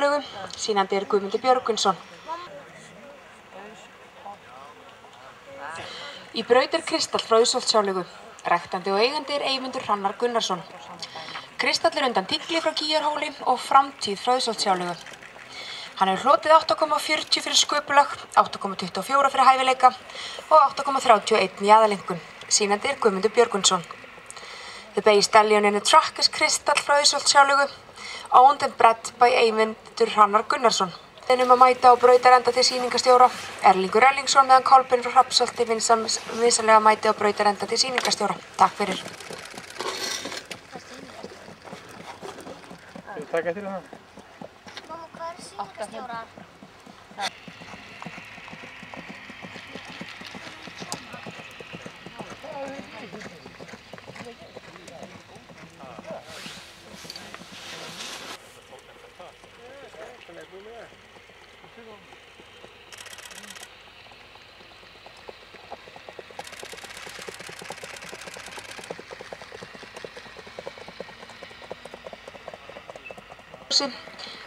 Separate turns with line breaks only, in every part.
Frauðsólshjáleigu, sýnandi Guðmundur Björgvinsson. Í braut kristall Frauðsólshjáleigu, ræktandi og eigandi Eyvindur Hrannar Gunnarsson. Kristall undan tygli frá Gígjarhóli og framtíð Frauðsólshjáleigu. Hann hefur hlotið 8,40 fyrir sköpulag, 8,24 fyrir hæfileika og 8,31 í aðalengun, sýnandi Guðmundur Björgvinsson. The base stallion in the track is kristall Frauðsólshjáleigu, owned and bred by Eyvindur Hrannar Gunnarsson. Að mæta á brautarenda til sýningastjóra, Erlingur Erlingsson meðan Kolbeinn frá Hrafnsholti vinsamlega mæti á brautarenda til sýningastjóra. Takk fyrir.
Takk eftir það.
Mamma, hvað sýningastjórar?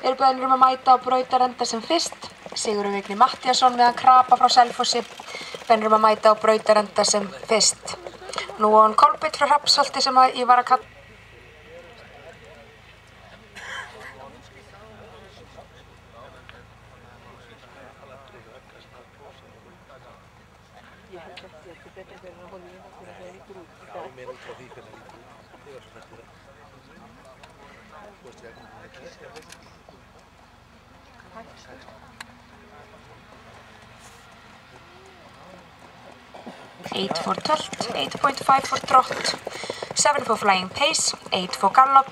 Eru beðnir að mæta á brautarenda sem fyrst. Sigurður Vigni Matthíasson meðan Krapa frá Selfossi beðnir að mæta á brautarenda sem fyrst. Nú á hann Kolbeinn frá Hrafnsholti sem ég var að kalla. Eight for tilt, 8.5 for trot, 7 for flying pace, 8 for gallop,